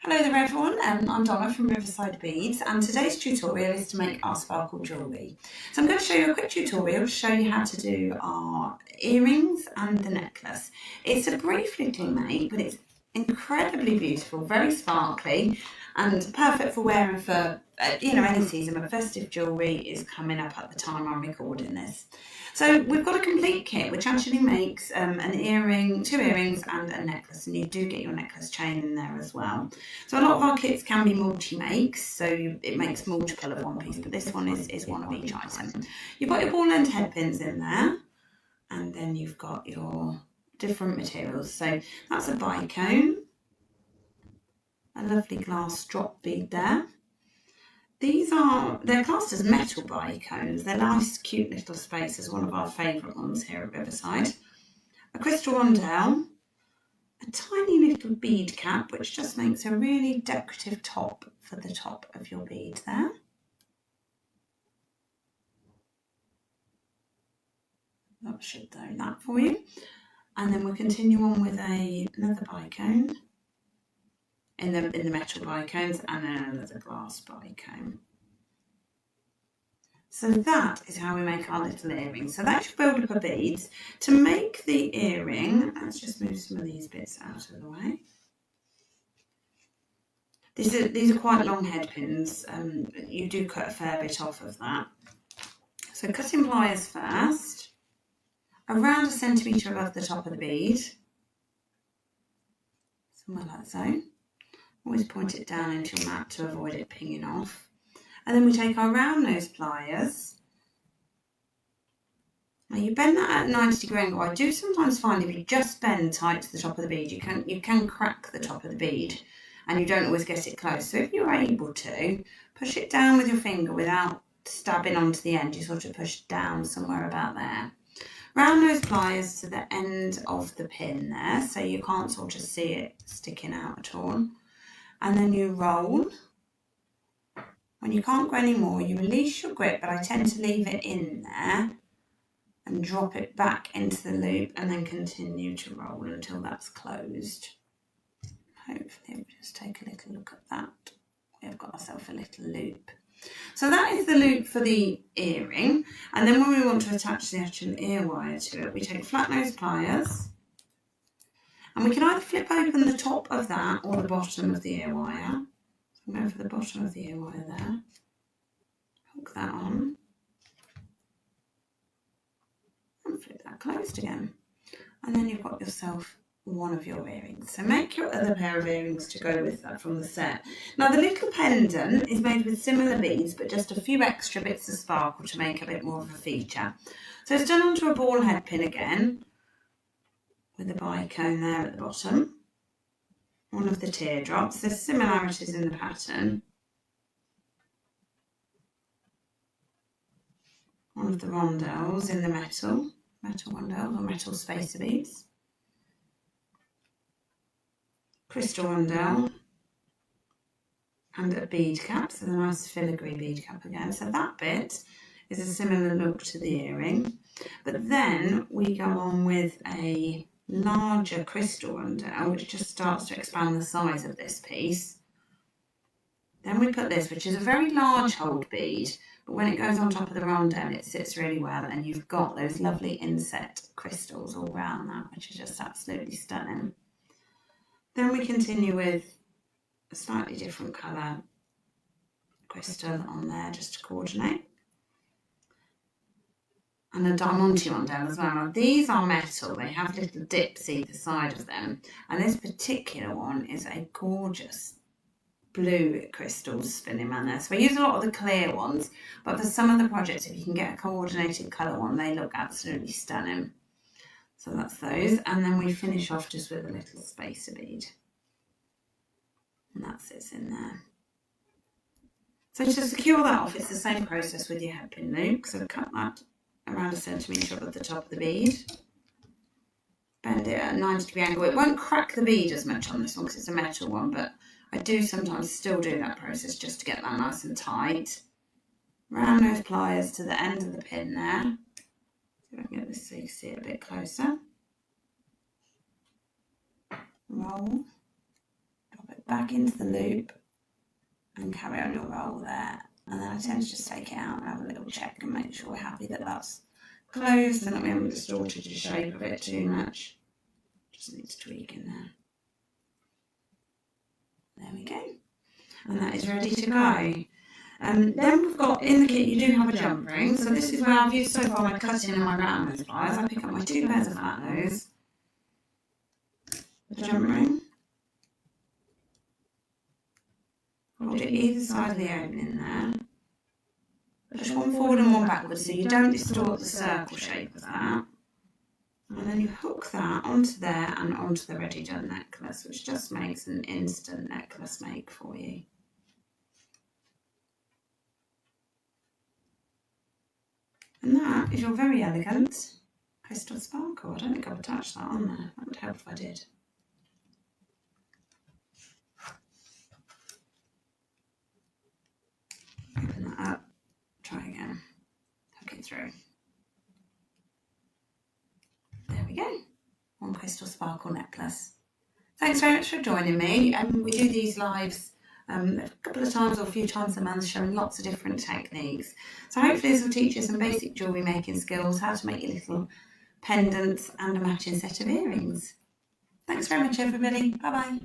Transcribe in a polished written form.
Hello there everyone, I'm Donna from Riverside Beads and today's tutorial is to make our sparkle jewellery. So I'm going to show you a quick tutorial to show you how to do our earrings and the necklace. It's a brief little make but it's incredibly beautiful, very sparkly and perfect for wearing for any season, but festive jewellery is coming up at the time I'm recording this. So we've got a complete kit which actually makes an earring, 2 earrings and a necklace, and you do get your necklace chain in there as well. So a lot of our kits can be multi-makes, so it makes multiple of one piece, but this one is one of each item. You've got your ball end head pins in there, and then you've got your different materials. So that's a bicone, a lovely glass drop bead there. They're classed as metal bicones. They're nice, cute little spaces, one of our favourite ones here at Riverside. A crystal rondelle, a tiny little bead cap, which just makes a really decorative top for the top of your bead there. That should do that for you. And then we'll continue on with another bicone. In the metal bicones, and then another glass bicone. So that is how we make our little earring. So that's your build up of beads. To make the earring, let's just move some of these bits out of the way. These are quite long head pins. You do cut a fair bit off of that. So cutting pliers first, around 1 centimetre above the top of the bead, somewhere like so. Always point it down into your mat to avoid it pinging off. And then we take our round nose pliers. Now you bend that at a 90-degree angle. I do sometimes find if you just bend tight to the top of the bead, you can crack the top of the bead and you don't always get it close. So if you're able to, push it down with your finger without stabbing onto the end. You sort of push down somewhere about there. Round nose pliers to the end of the pin there, so you can't sort of see it sticking out at all. And then you roll. When you can't go anymore, you release your grip, but I tend to leave it in there and drop it back into the loop and then continue to roll until that's closed. Hopefully we'll just take a little look at that. We've got ourselves a little loop. So that is the loop for the earring. And then when we want to attach the actual ear wire to it, we take flat nose pliers. And we can either flip open the top of that or the bottom of the ear wire. So I'm going for the bottom of the ear wire there. Hook that on. And flip that closed again. And then you've got yourself one of your earrings. So make your other pair of earrings to go with that from the set. Now the little pendant is made with similar beads, but just a few extra bits of sparkle to make a bit more of a feature. So it's done onto a ball head pin again, with the bicone there at the bottom, one of the teardrops. There's similarities in the pattern. One of the rondelles in the metal rondelles or metal spacer beads. Crystal rondelle and a bead cap, so the nice filigree bead cap again. So that bit is a similar look to the earring, but then we go on with a larger crystal rondelle, which just starts to expand the size of this piece. Then we put this, which is a very large hold bead, but when it goes on top of the rondelle, it sits really well, and you've got those lovely inset crystals all around that, which is just absolutely stunning. Then we continue with a slightly different colour crystal on there just to coordinate. And a diamante rondelle as well. Now, these are metal, they have little dips either side of them, and this particular one is a gorgeous blue crystal spinning around there. So I use a lot of the clear ones, but for some of the projects, if you can get a coordinated colour one, they look absolutely stunning. So that's those, and then we finish off just with a little spacer bead, and that sits in there. So to secure that off, it's the same process with your hairpin loop. So cut that around 1 centimetre above the top of the bead. Bend it at a 90-degree angle. It won't crack the bead as much on this one because it's a metal one, but I do sometimes still do that process just to get that nice and tight. Round nose pliers to the end of the pin there. See if I can get this so you can see it a bit closer. Roll. Drop it it back into the loop and carry on your roll there. And then I tend to just take it out and have a little check and make sure we're happy that that's closed and that we haven't distorted the shape of it too much. Just needs tweaking there. There we go. And that is ready to go. Then we've got, in the kit you do have a jump ring. So this is where I've used so far my cutting and my round nose pliers. I pick up my 2 pairs of flat nose, the jump ring, hold it either side of the opening there. Push one forward and one backwards so you don't distort the circle shape of that. And then you hook that onto there and onto the ready done necklace, which just makes an instant necklace make for you. And that is your very elegant crystal sparkle. I don't think I've attached that on there. That would help if I did. Open that up. Try again. Hook it through. There we go. One crystal sparkle necklace. Thanks very much for joining me. We do these lives a couple of times or a few times a month, showing lots of different techniques. So hopefully this will teach you some basic jewellery making skills, how to make your little pendants and a matching set of earrings. Thanks very much everybody. Bye bye.